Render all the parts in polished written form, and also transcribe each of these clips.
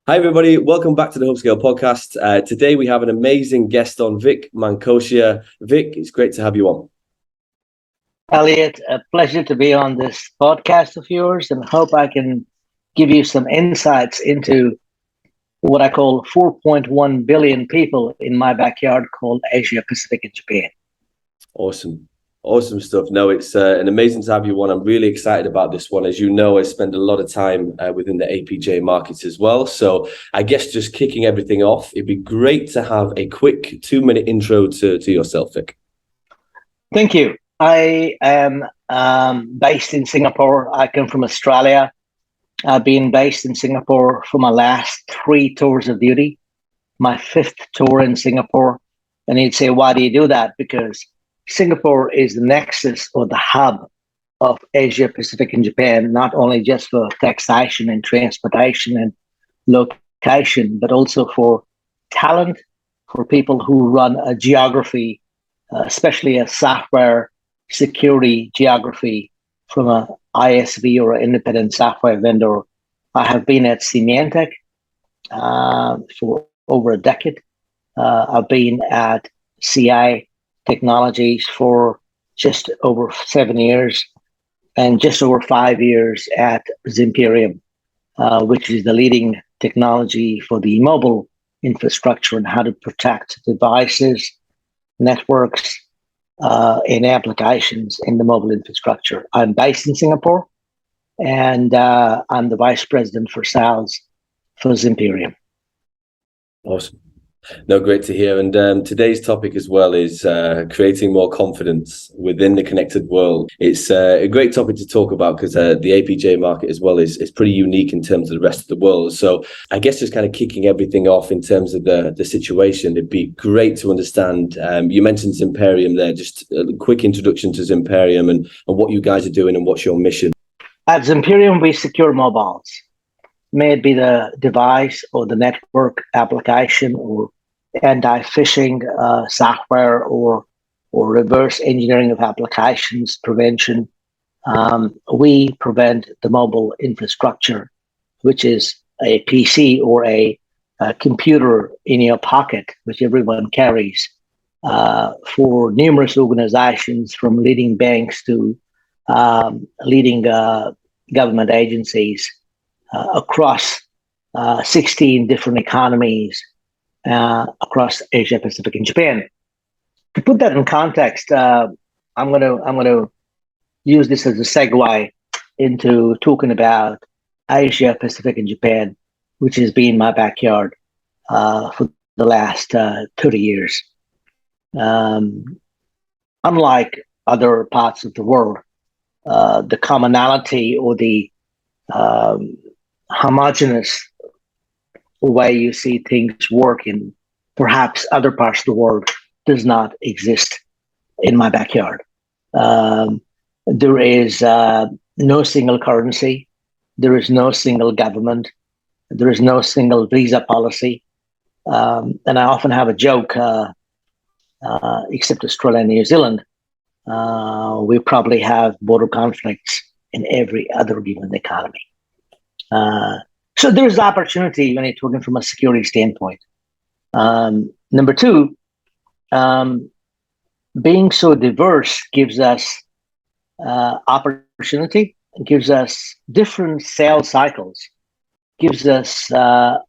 Hi, everybody. Welcome back to the HubScale podcast. Today, we have an amazing guest on, Vic Mankotia. Vic, it's great to have you on. Elliot, a pleasure to be on this podcast of yours, and hope I can give you some insights into what I call 4.1 billion people in my backyard called Asia, Pacific, and Japan. Awesome stuff. No, it's an amazing to have you on. I'm really excited about this one. As you know, I spend a lot of time within the APJ markets as well. So I guess just kicking everything off, it'd be great to have a quick 2-minute intro to yourself, Vic. Thank you. I am based in Singapore. I come from Australia. I've been based in Singapore for my last 3 tours of duty, my 5th tour in Singapore. And you'd say, why do you do that? Because Singapore is the nexus or the hub of Asia, Pacific, and Japan, not only just for taxation and transportation and location, but also for talent, for people who run a geography, especially a software security geography from a ISV or an independent software vendor. I have been at Symantec for over a decade. I've been at CA Technologies for just over 7 years, and just over 5 years at Zimperium, which is the leading technology for the mobile infrastructure and how to protect devices, networks, and applications in the mobile infrastructure. I'm based in Singapore, and I'm the vice president for sales for Zimperium. Awesome. No, great to hear. And today's topic as well is creating more confidence within the connected world. It's a great topic to talk about because the APJ market as well is pretty unique in terms of the rest of the world. So I guess just kind of kicking everything off in terms of the situation, it'd be great to understand. You mentioned Zimperium there, just a quick introduction to Zimperium and what you guys are doing and what's your mission. At Zimperium, we secure mobiles. May it be the device or the network application or anti-phishing software or reverse engineering of applications prevention. We prevent the mobile infrastructure, which is a PC or a computer in your pocket, which everyone carries, for numerous organizations from leading banks to leading government agencies across 16 different economies across Asia, Pacific, and Japan. To put that in context, I'm gonna use this as a segue into talking about Asia, Pacific, and Japan, which has been my backyard for the last 30 years. Unlike other parts of the world, the commonality or the homogeneous way you see things work in perhaps other parts of the world does not exist in my backyard. There is no single currency. There is no single government. There is no single visa policy. And I often have a joke, except Australia and New Zealand, we probably have border conflicts in every other given economy. So there's opportunity when you're talking from a security standpoint. Number two, being so diverse gives us opportunity, gives us different sales cycles, gives us a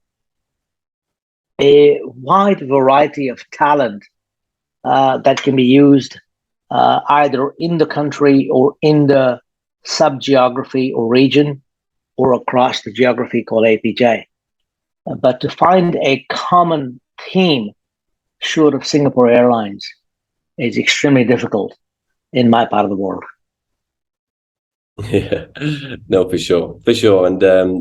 wide variety of talent that can be used either in the country or in the sub-geography or region, or across the geography called APJ. But to find a common theme short of Singapore Airlines is extremely difficult in my part of the world. Yeah, no, for sure. And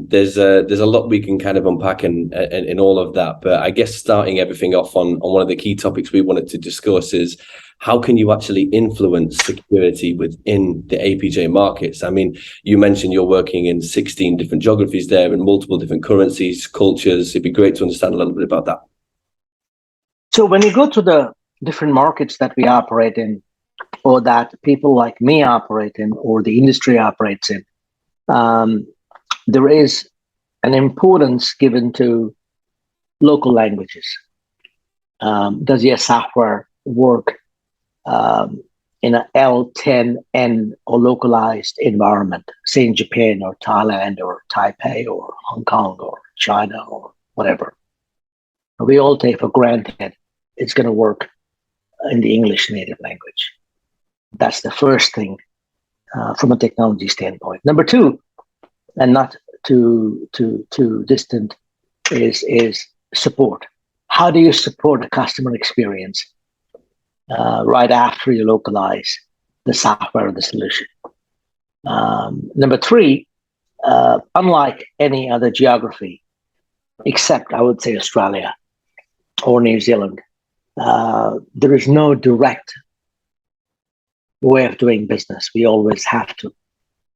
there's a lot we can kind of unpack in all of that. But I guess starting everything off on one of the key topics we wanted to discuss is how can you actually influence security within the APJ markets? I mean, you mentioned you're working in 16 different geographies there and multiple different currencies, cultures. It'd be great to understand a little bit about that. So when you go to the different markets that we operate in, or that people like me operate in, or the industry operates in, there is an importance given to local languages. Does your software work in an L10N or localized environment, say in Japan or Thailand or Taipei or Hong Kong or China or whatever? We all take for granted it's going to work in the English native language. That's the first thing from a technology standpoint. Number two, and not too distant, is support. How do you support a customer experience right after you localize the software or the solution? Number three, unlike any other geography, except I would say Australia or New Zealand, there is no direct way of doing business. We always have to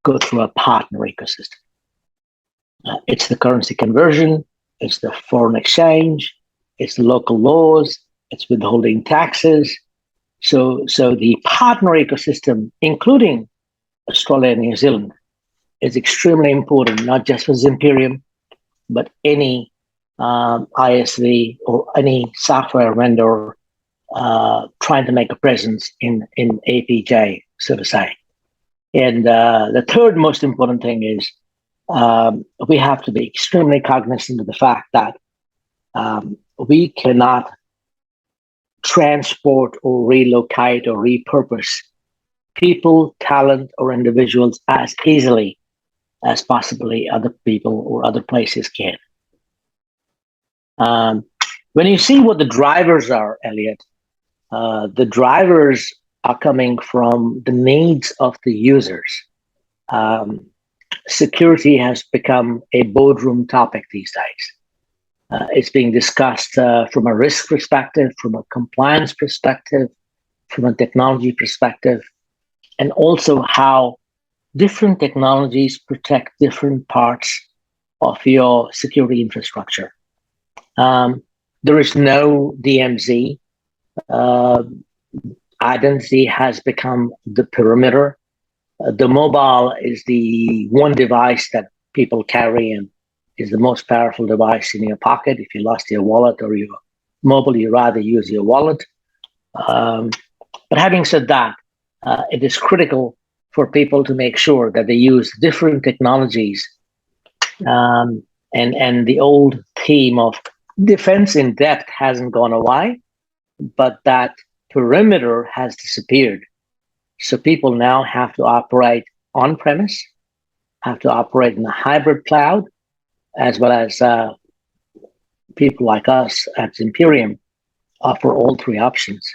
go through a partner ecosystem. It's the currency conversion, it's the foreign exchange, it's the local laws, it's withholding taxes. So the partner ecosystem, including Australia and New Zealand, is extremely important, not just for Zimperium, but any ISV or any software vendor trying to make a presence in APJ, so to say. And the third most important thing is we have to be extremely cognizant of the fact that we cannot transport or relocate or repurpose people, talent, or individuals as easily as possibly other people or other places can. When you see what the drivers are, Elliot, the drivers are coming from the needs of the users. Security has become a boardroom topic these days. It's being discussed from a risk perspective, from a compliance perspective, from a technology perspective, and also how different technologies protect different parts of your security infrastructure. There is no DMZ. Identity has become the perimeter. The mobile is the one device that people carry and is the most powerful device in your pocket. If you lost your wallet or your mobile, you rather use your wallet. But having said that, it is critical for people to make sure that they use different technologies. And the old theme of defense in depth hasn't gone away, but that perimeter has disappeared. So people now have to operate on-premise, have to operate in a hybrid cloud, as well as people like us at Zimperium offer all three options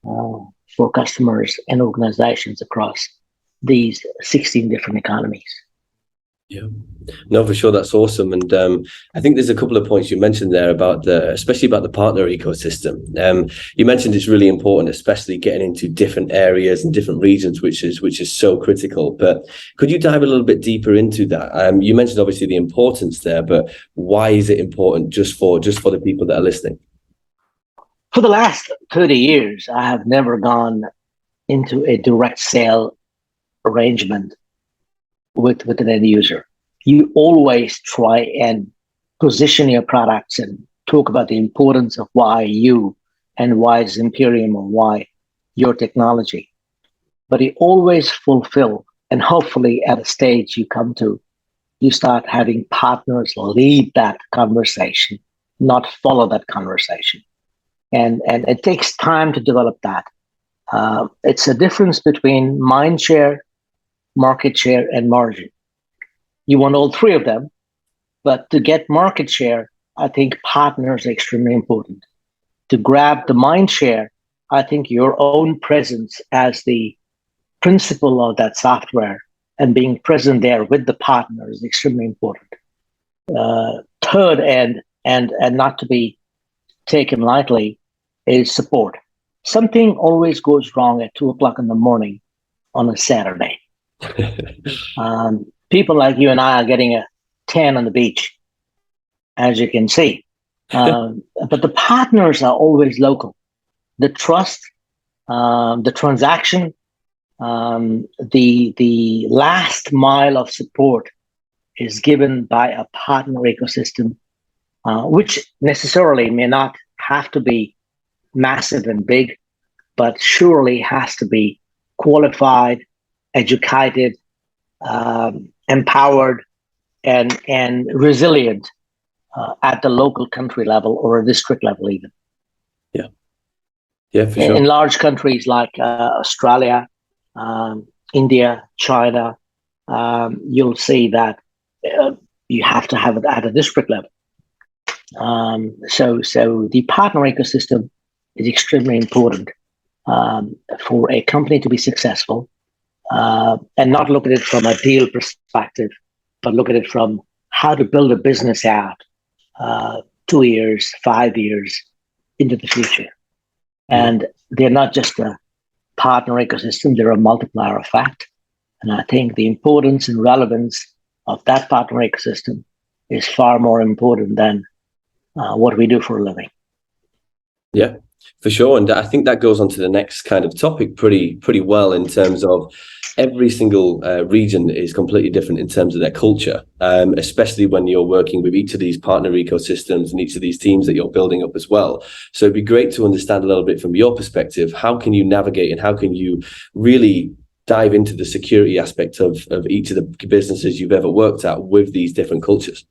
for customers and organizations across these 16 different economies. Yeah, no, for sure. That's awesome. And I think there's a couple of points you mentioned there about especially about the partner ecosystem. You mentioned it's really important, especially getting into different areas and different regions, which is so critical. But could you dive a little bit deeper into that? You mentioned obviously the importance there, but why is it important just for the people that are listening? For the last 30 years, I have never gone into a direct sale arrangement with an end user. You always try and position your products and talk about the importance of why you and why Zimperium or why your technology. But you always fulfill, and hopefully at a stage you come to, you start having partners lead that conversation, not follow that conversation. And it takes time to develop that. It's a difference between mind share, market share, and margin. You want all three of them, but to get market share, I think partners are extremely important. To grab the mind share, I think your own presence as the principal of that software and being present there with the partner is extremely important. Third, and not to be taken lightly, is support. Something always goes wrong at 2:00 in the morning on a Saturday. People like you and I are getting a tan on the beach, as you can see. But the partners are always local. The trust, the transaction, the last mile of support is given by a partner ecosystem, which necessarily may not have to be massive and big, but surely has to be qualified, educated, empowered, and resilient at the local country level or a district level even. Yeah, yeah, for sure. In large countries like Australia, India, China, you'll see that you have to have it at a district level. So the partner ecosystem is extremely important for a company to be successful, and not look at it from a deal perspective, but look at it from how to build a business out 2 years, 5 years into the future. And they're not just a partner ecosystem, they're a multiplier effect. And I think the importance and relevance of that partner ecosystem is far more important than what we do for a living. Yeah, for sure. And I think that goes on to the next kind of topic pretty well, in terms of every single region is completely different in terms of their culture, especially when you're working with each of these partner ecosystems and each of these teams that you're building up as well. So it'd be great to understand a little bit from your perspective, how can you navigate and how can you really dive into the security aspect of each of the businesses you've ever worked at with these different cultures?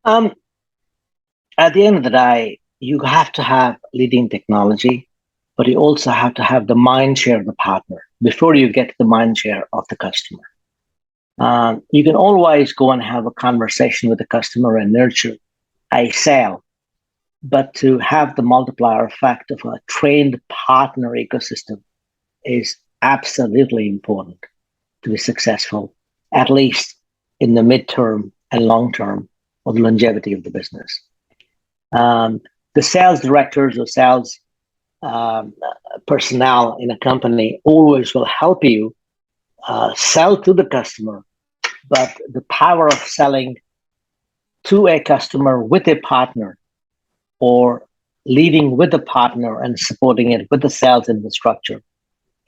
At the end of the day, you have to have leading technology, but you also have to have the mind share of the partner before you get to the mind share of the customer. You can always go and have a conversation with the customer and nurture a sale, but to have the multiplier effect of a trained partner ecosystem is absolutely important to be successful, at least in the midterm and long term of the longevity of the business. The sales directors or sales personnel in a company always will help you sell to the customer, but the power of selling to a customer with a partner, or leading with a partner and supporting it with the sales infrastructure,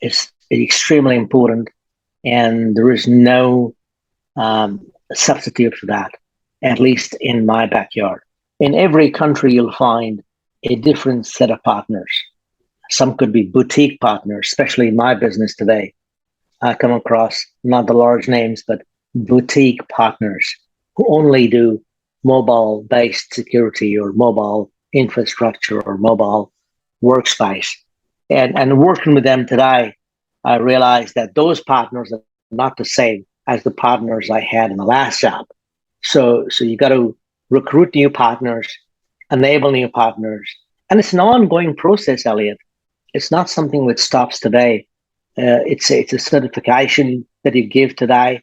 is extremely important, and there is no substitute for that, at least in my backyard. In every country, you'll find a different set of partners. Some could be boutique partners, especially in my business today. I come across not the large names, but boutique partners who only do mobile-based security or mobile infrastructure or mobile workspace. And working with them today, I realized that those partners are not the same as the partners I had in the last job. So you got to recruit new partners, enable new partners. And it's an ongoing process, Elliot. It's not something which stops today. It's a certification that you give today,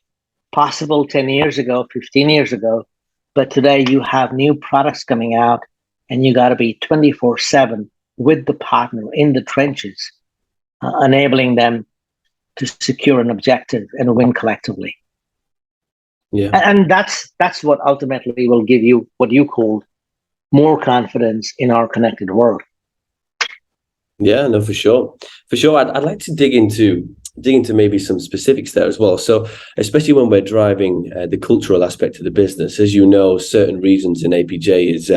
possible 10 years ago, 15 years ago. But today you have new products coming out, and you got to be 24/7 with the partner in the trenches, enabling them to secure an objective and win collectively. Yeah. And that's what ultimately will give you what you called more confidence in our connected world. Yeah, no, for sure. For sure. I'd like to dig into maybe some specifics there as well. So especially when we're driving the cultural aspect of the business, as you know, certain reasons in APJ is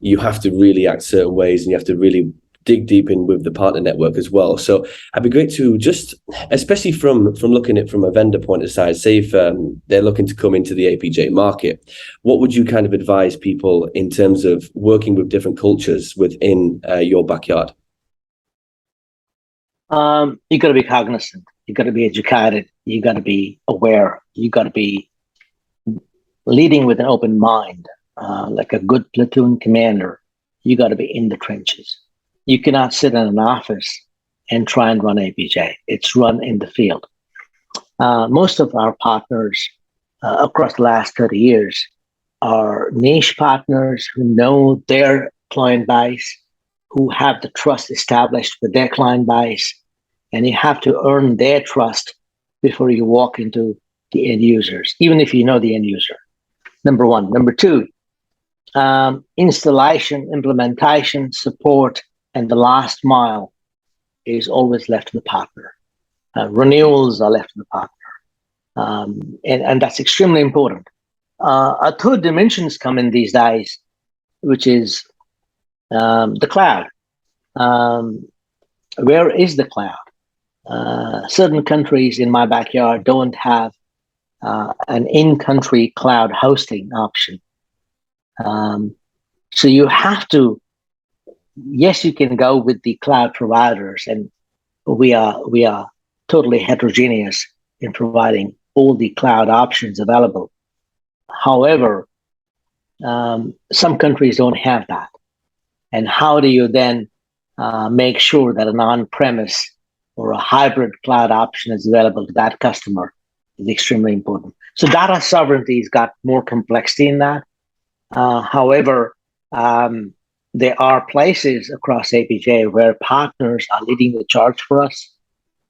you have to really act certain ways, and you have to really dig deep in with the partner network as well. So it'd be great to just, especially from looking at it from a vendor point of sight, say if they're looking to come into the APJ market, what would you kind of advise people in terms of working with different cultures within your backyard? You got to be cognizant. You got to be educated. You got to be aware. You got to be leading with an open mind, like a good platoon commander. You got to be in the trenches. You cannot sit in an office and try and run APJ. It's run in the field. Most of our partners across the last 30 years are niche partners who know their client base, who have the trust established with their client base, and you have to earn their trust before you walk into the end users, even if you know the end user. Number one. Number two, installation, implementation, support, and the last mile is always left to the partner. Renewals are left to the partner. And that's extremely important. A third dimension is coming these days, which is the cloud. Where is the cloud? Certain countries in my backyard don't have an in-country cloud hosting option. So you have to, yes, you can go with the cloud providers, and we are totally heterogeneous in providing all the cloud options available. However, some countries don't have that. And how do you then make sure that an on-premise or a hybrid cloud option is available to that customer is extremely important. So data sovereignty has got more complexity in that. However, there are places across APJ where partners are leading the charge for us.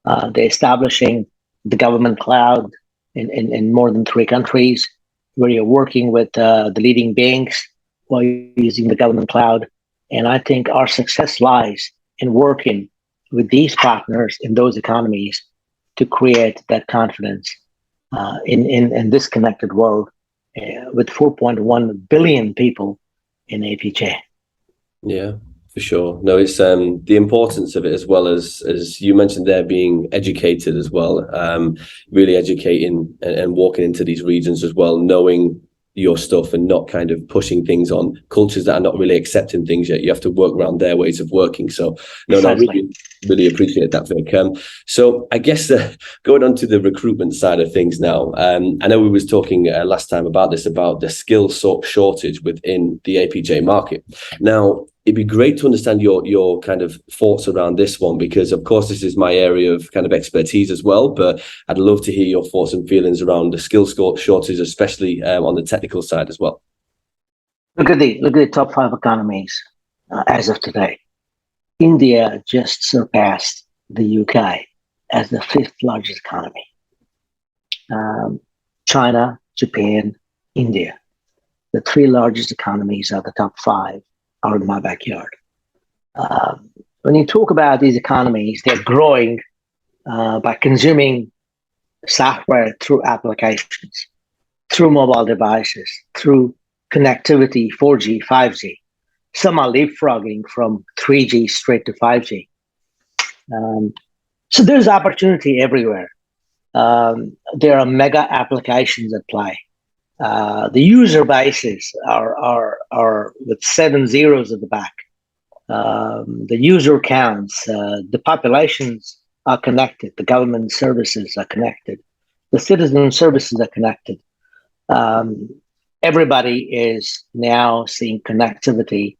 They're establishing the government cloud in more than 3 countries, where you're working with the leading banks who are using the government cloud. And I think our success lies in working with these partners in those economies to create that confidence in this connected world with 4.1 billion people in APJ. Yeah, for sure. No, it's the importance of it, as well as you mentioned there, being educated as well, really educating and walking into these regions as well, knowing your stuff and not kind of pushing things on cultures that are not really accepting things yet. You have to work around their ways of working. So really appreciate that, Vic. So I guess going on to the recruitment side of things now, I know we was talking last time about the skill shortage within the APJ market. Now, it'd be great to understand your kind of thoughts around this one, because of course this is my area of kind of expertise as well, but I'd love to hear your thoughts and feelings around the skill shortage, especially on the technical side as well. Look at the top 5 economies as of today. India just surpassed the UK as the 5th largest economy. China, Japan, India, the 3 largest economies are the top 5 are in my backyard. When you talk about these economies, they're growing by consuming software through applications, through mobile devices, through connectivity, 4G, 5G. Some are leapfrogging from 3G straight to 5G. So there's opportunity everywhere. There are mega applications at play. The user bases are with 7 zeros at the back. The user counts, the populations are connected. The government services are connected. The citizen services are connected. Everybody is now seeing connectivity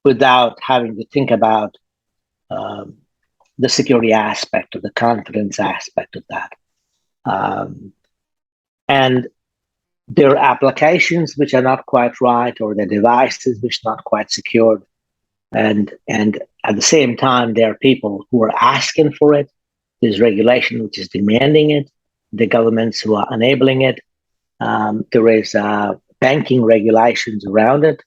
without having to think about the security aspect or the confidence aspect of that. And there are applications which are not quite right, or the devices which are not quite secured. And at the same time, there are people who are asking for it. There's regulation which is demanding it. The governments who are enabling it. There is banking regulations around it,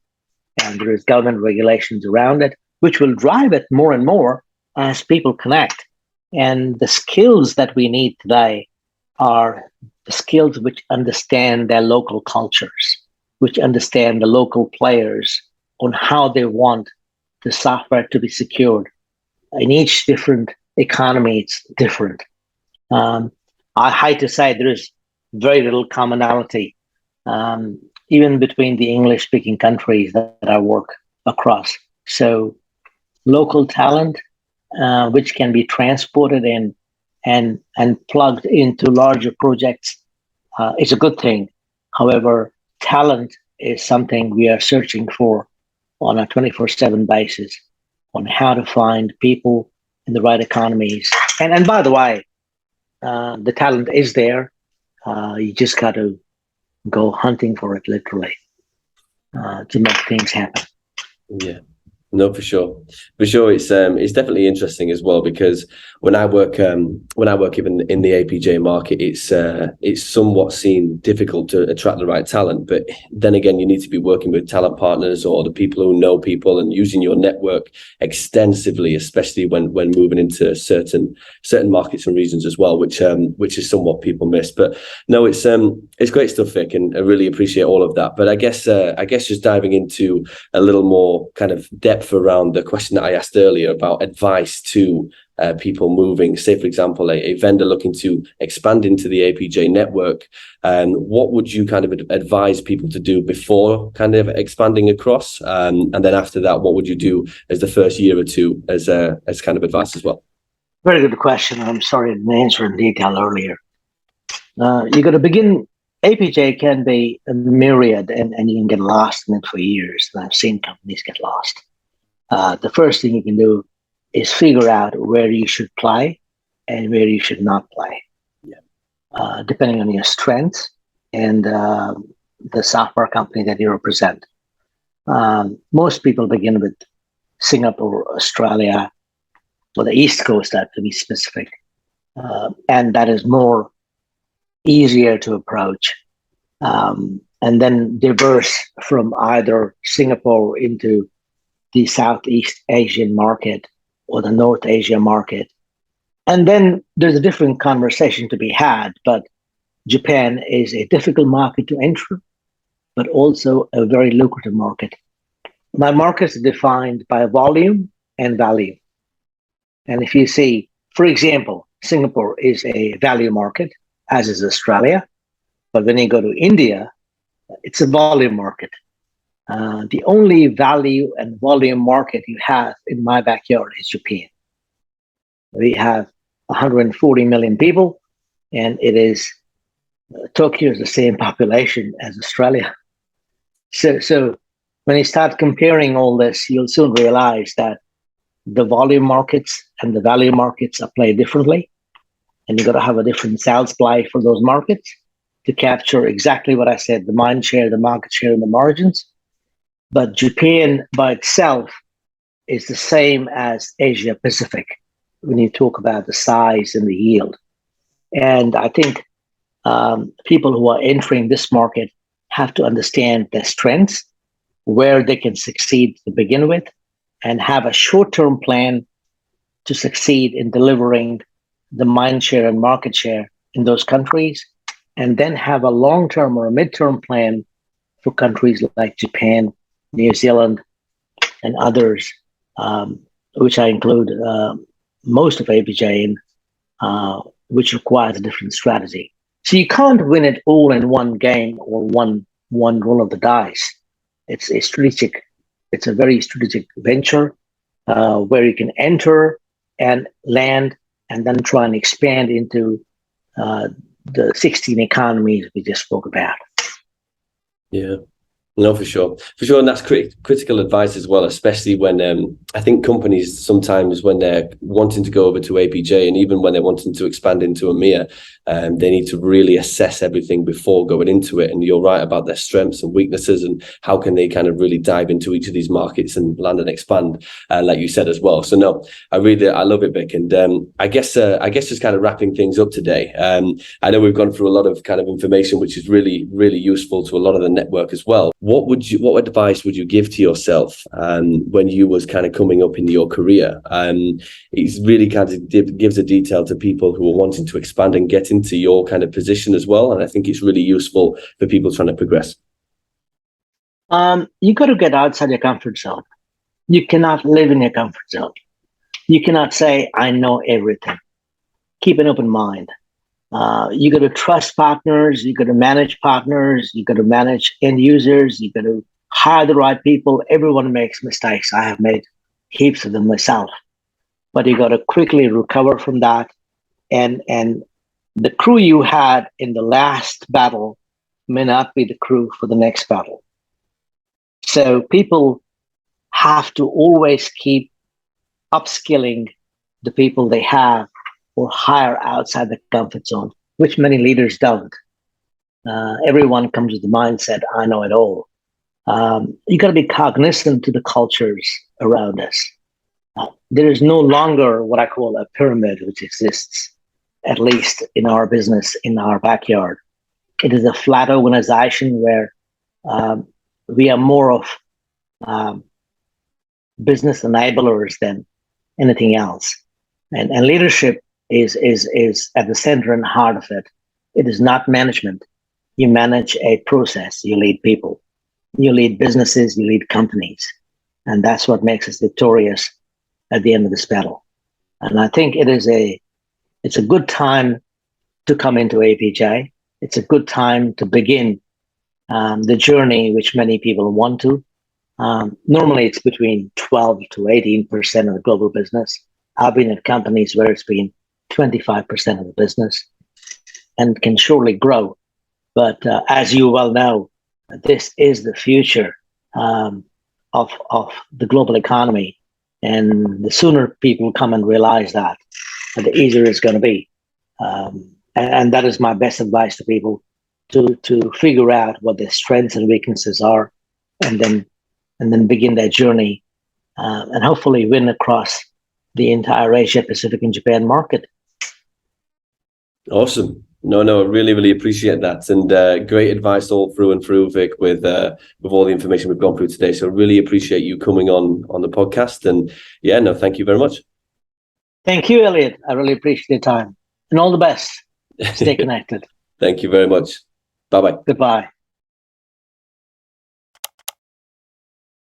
and there is government regulations around it, which will drive it more and more as people connect. And the skills that we need today are the skills which understand their local cultures, which understand the local players on how they want the software to be secured. In each different economy, it's different. I hate to say there is very little commonality, even between the English-speaking countries that I work across. So local talent, which can be transported in and plugged into larger projects, is a good thing. However, talent is something we are searching for on a 24/7 basis on how to find people in the right economies. And by the way, the talent is there. You just got to go hunting for it, literally, to make things happen. Yeah. No, for sure. For sure. It's definitely interesting as well, because when I work even in the APJ market, it's somewhat seen difficult to attract the right talent. But then again, you need to be working with talent partners or the people who know people and using your network extensively, especially when moving into certain markets and regions as well, which is somewhat people miss. But no, it's great stuff, Vic, and I really appreciate all of that. But I guess just diving into a little more kind of depth around the question that I asked earlier about advice to people moving, say, for example, a vendor looking to expand into the APJ network. What would you kind of advise people to do before kind of expanding across? And then after that, what would you do as the first year or two as kind of advice as well? Very good question. I'm sorry I didn't answer in detail earlier. You got to begin. APJ can be a myriad, and you can get lost in it for years. And I've seen companies get lost. The first thing you can do is figure out where you should play and where you should not play, depending on your strengths and the software company that you represent. Most people begin with Singapore, Australia, or the East Coast, that to be specific, and that is more easier to approach, and then diverse from either Singapore into the Southeast Asian market or the North Asia market. And then there's a different conversation to be had, but Japan is a difficult market to enter, but also a very lucrative market. My markets are defined by volume and value. And if you see, for example, Singapore is a value market, as is Australia. But when you go to India, it's a volume market. The only value and volume market you have in my backyard is Japan. We have 140 million people, and it is Tokyo is the same population as Australia. So when you start comparing all this, you'll soon realize that the volume markets and the value markets are played differently. And you've got to have a different sales play for those markets to capture exactly what I said, the mind share, the market share, and the margins. But Japan by itself is the same as Asia Pacific when you talk about the size and the yield. And I think people who are entering this market have to understand their strengths, where they can succeed to begin with, and have a short-term plan to succeed in delivering the mind share and market share in those countries, and then have a long-term or a mid-term plan for countries like Japan, New Zealand, and others, which I include most of APJ in, which requires a different strategy. So you can't win it all in one game or one roll of the dice. It's a strategic. It's a very strategic venture where you can enter and land and then try and expand into the 16 economies we just spoke about. Yeah. No, for sure. And that's critical advice as well, especially when I think companies sometimes, when they're wanting to go over to APJ, and even when they're wanting to expand into EMEA, they need to really assess everything before going into it. And you're right about their strengths and weaknesses, and how can they kind of really dive into each of these markets and land and expand, like you said as well. So no, I love it, Vic. And I guess just kind of wrapping things up today. I know we've gone through a lot of kind of information, which is really, really useful to a lot of the network as well. What advice would you give to yourself when you was kind of coming up in your career? It's really kind of gives a detail to people who are wanting to expand and get into your kind of position as well. And I think it's really useful for people trying to progress. You got to get outside your comfort zone. You cannot live in your comfort zone. You cannot say, I know everything. Keep an open mind. You got to trust partners, you got to manage partners, you got to manage end users, you got to hire the right people. Everyone makes mistakes. I have made heaps of them myself. But you got to quickly recover from that. And the crew you had in the last battle may not be the crew for the next battle. So people have to always keep upskilling the people they have, or hire outside the comfort zone, which many leaders don't. Everyone comes with the mindset, I know it all. You got to be cognizant to the cultures around us. There is no longer what I call a pyramid which exists, at least in our business, in our backyard. It is a flat organization where we are more of business enablers than anything else. And leadership is at the center and heart of it. It is not management. You manage a process. You lead people. You lead businesses. You lead companies. And that's what makes us victorious at the end of this battle. And I think it's a good time to come into APJ. It's a good time to begin the journey which many people want to. Normally, it's between 12 to 18% of the global business. I've been at companies where it's been 25% of the business and can surely grow. But as you well know, this is the future of the global economy. And the sooner people come and realize that, the easier it's going to be. And that is my best advice to people, to figure out what their strengths and weaknesses are, and then begin their journey, and hopefully win across the entire Asia Pacific and Japan market. Awesome. No, I really appreciate that, and great advice all through and through, Vic, with all the information we've gone through today. So really appreciate you coming on the podcast, and thank you very much. Thank you, Elliot. I really appreciate your time, and all the best. Stay connected. Thank you very much. Bye-bye. Goodbye.